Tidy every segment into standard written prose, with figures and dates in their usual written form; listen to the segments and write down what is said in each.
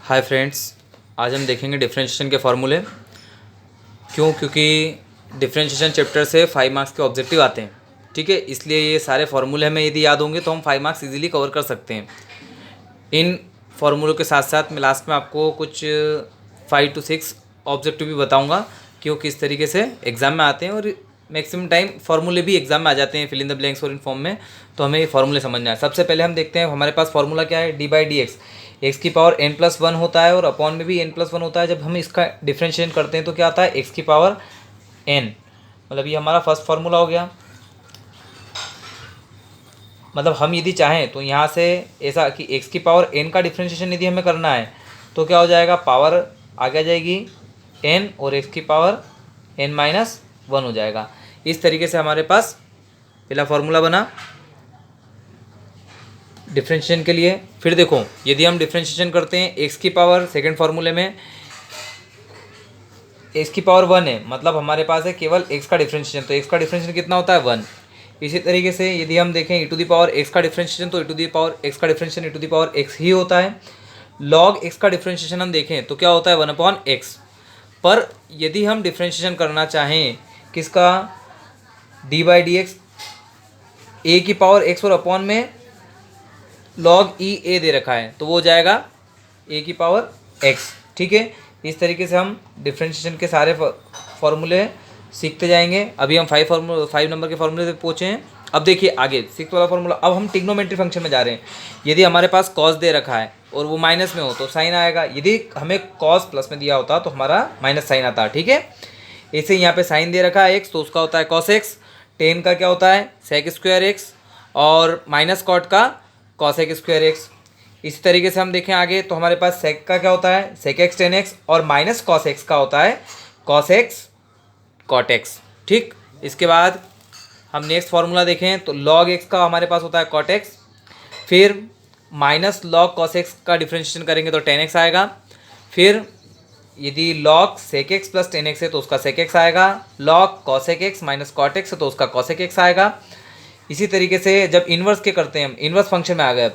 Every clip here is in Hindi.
हाय फ्रेंड्स, आज हम देखेंगे डिफरेंशिएशन के फॉर्मूले। क्योंकि डिफरेंशिएशन चैप्टर से 5 मार्क्स के ऑब्जेक्टिव आते हैं, ठीक है। इसलिए ये सारे फार्मूले हमें यदि याद होंगे तो हम 5 मार्क्स इजीली कवर कर सकते हैं। इन फार्मूलों के साथ साथ मैं लास्ट में आपको कुछ 5 to 6 ऑब्जेक्टिव भी बताऊंगा कि वो किस तरीके से एग्ज़ाम में आते हैं, और मैक्सिमम टाइम फार्मूले भी एग्जाम में आ जाते हैं फिल इन द ब्लैंक्स और इन फॉर्म में। तो हमें ये फार्मूले समझना है। सबसे पहले हम देखते हैं हमारे पास फार्मूला क्या है। D by D x, x की पावर n+1 होता है और अपॉन में भी n+1 होता है। जब हम इसका डिफ्रेंशिएट करते हैं तो क्या आता है, एक्स की पावर n। मतलब ये हमारा फर्स्ट फार्मूला हो गया। मतलब हम यदि चाहें तो यहाँ से ऐसा कि एक्स की पावर n का डिफ्रेंशिएशन यदि हमें करना है तो क्या हो जाएगा, पावर आगे आ जाएगी n और एक्स की पावर n-1 हो जाएगा। इस तरीके से हमारे पास पहला फार्मूला बना डिफ्रेंशिएशन के लिए। फिर देखो, यदि हम डिफ्रेंशिएशन करते हैं एक्स की पावर, सेकेंड फार्मूले में एक्स की पावर 1 है, मतलब हमारे पास है केवल एक्स का डिफ्रेंशिएशन। तो एक्स का डिफ्रेंशिएशन कितना होता है, 1। इसी तरीके से यदि हम देखें e to the power x का डिफ्रेंशिएशन, तो e to the power x का differentiation e to the power x ही होता है। लॉग एक्स का डिफ्रेंशिएशन हम देखें तो क्या होता है, 1/x। पर यदि हम डिफ्रेंशिएशन करना चाहें किसका, डी बाई डी एक्स, ए की पावर एक्स और अपॉन में लॉग ई ए दे रखा है तो वो हो जाएगा ए की पावर एक्स, ठीक है। इस तरीके से हम डिफ्रेंशिएशन के सारे फॉर्मूले सीखते जाएंगे। अभी हम 5 नंबर के फॉर्मूले से पहुँचे हैं। अब देखिए आगे 6 वाला फॉर्मूला। अब हम ट्रिग्नोमेट्री फंक्शन में जा रहे हैं। यदि हमारे पास कॉस दे रखा है और वो माइनस में हो तो साइन आएगा। यदि हमें कॉस प्लस में दिया होता तो हमारा माइनस साइन आता, ठीक है। ऐसे यहाँ पे साइन दे रखा है एक्स तो उसका होता है कॉस एक्स। टेन का क्या होता है, सेक स्क्वायर एक्स, और माइनस कॉट का कॉसेक स्क्वायर एक्स। इसी तरीके से हम देखें आगे तो हमारे पास सेक का क्या होता है, सेक एक्स टेन एक्स, और माइनस कॉस एक्स का होता है कॉस एक्स कॉट एक्स, ठीक। इसके बाद हम नेक्स्ट फार्मूला देखें तो लॉग एक्स का हमारे पास होता है कॉट एक्स। फिर माइनस लॉग कॉस एक्स का डिफ्रेंशिएशन करेंगे तो टेन एक्स आएगा। फिर यदि log sec X plus tan X है तो उसका सेक एक्स आएगा। Log cosec X minus cot X है तो उसका कॉसेक एक्स आएगा। इसी तरीके से जब इन्वर्स के करते हैं हम, इन्वर्स फंक्शन में आ गए,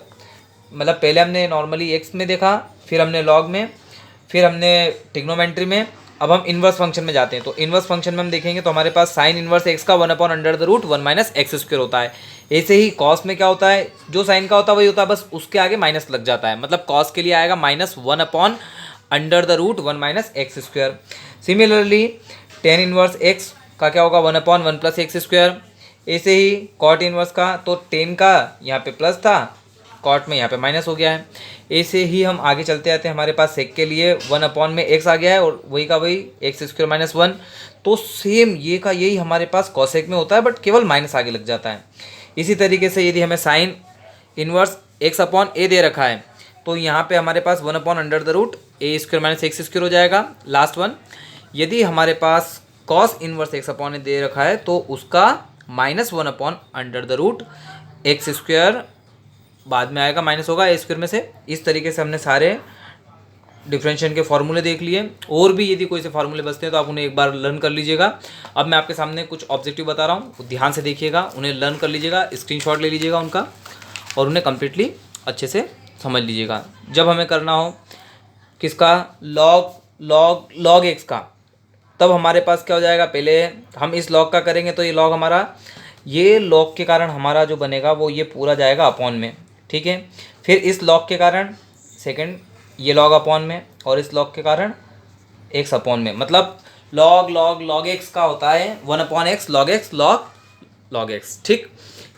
मतलब पहले हमने नॉर्मली एक्स में देखा, फिर हमने लॉग में, फिर हमने ट्रिग्नोमेट्री में, अब हम इन्वर्स फंक्शन में जाते हैं। तो इन्वर्स फंक्शन में हम देखेंगे तो हमारे पास साइन इन्वर्स एक्स का 1/√1 - x² होता है। ऐसे ही कॉस में क्या होता है, जो साइन का होता है वही होता है, बस उसके आगे माइनस लग जाता है। मतलब कॉस के लिए आएगा -1/√1 - x²। Similarly tan inverse x का क्या होगा, 1/1 + x²। ऐसे ही कॉट इन्वर्स का, तो टेन का यहाँ पे प्लस था, कॉट में यहाँ पे माइनस हो गया है। ऐसे ही हम आगे चलते आते हैं, हमारे पास सेक के लिए 1/में x आ गया है और वही का वही x² - 1। तो सेम ये का यही हमारे पास कॉसेक में होता है, बट केवल माइनस आगे लग जाता है। इसी तरीके से यदि हमें साइन इन्वर्स x/a दे रखा है तो यहाँ पे हमारे पास 1/√a² - x² हो जाएगा, लास्ट वन। यदि हमारे पास कॉस इन्वर्स x/a दे रखा है तो उसका -1/√x² बाद में आएगा, माइनस होगा a² में से। इस तरीके से हमने सारे डिफरेंशिएशन के फॉर्मूले देख लिए। और भी यदि कोई से फार्मूले बचते हैं तो आप उन्हें एक बार लर्न कर लीजिएगा। अब मैं आपके सामने कुछ ऑब्जेक्टिव बता रहा हूँ, ध्यान से देखिएगा, उन्हें लर्न कर लीजिएगा, स्क्रीनशॉट ले लीजिएगा उनका, और उन्हें कम्प्लीटली अच्छे से समझ लीजिएगा। जब हमें करना हो किसका, लॉग एक्स का, तब हमारे पास क्या हो जाएगा, पहले हम इस लॉग का करेंगे तो ये लॉग हमारा, ये लॉग के कारण हमारा जो बनेगा वो ये पूरा जाएगा अपॉन में, ठीक है। फिर इस लॉग के कारण सेकंड ये लॉग अपॉन में, और इस लॉग के कारण एक्स अपॉन में। मतलब लॉग एक्स का होता है 1/x log x log x, ठीक।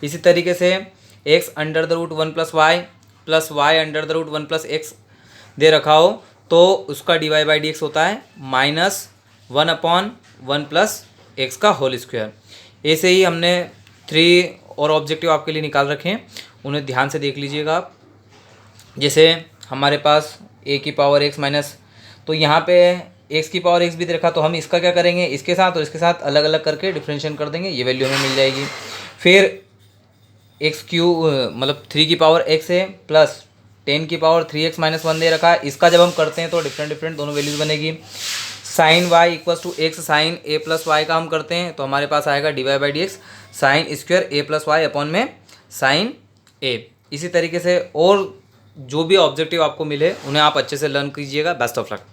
इसी तरीके से x√1 + y plus y√1 + x दे रखा हो तो उसका dy/dx होता है -1/1 + x का होल स्क्वायर। ऐसे ही हमने 3 और ऑब्जेक्टिव आपके लिए निकाल रखे हैं, उन्हें ध्यान से देख लीजिएगा आप। जैसे हमारे पास a की पावर x माइनस, तो यहाँ पे x की पावर x भी दे रखा, तो हम इसका क्या करेंगे, इसके साथ और इसके साथ अलग अलग करके डिफ्रेंशिएट कर देंगे, ये वैल्यू हमें मिल जाएगी। फिर मतलब 3 की पावर x है प्लस 10 की पावर 3x - 1 दे रखा है, इसका जब हम करते हैं तो डिफरेंट दोनों वैल्यूज बनेगी। Sine y = x sine a + y का हम करते हैं तो हमारे पास आएगा dy/dx sine square a + y upon में साइन a। इसी तरीके से और जो भी ऑब्जेक्टिव आपको मिले उन्हें आप अच्छे से लर्न कीजिएगा। Best of luck.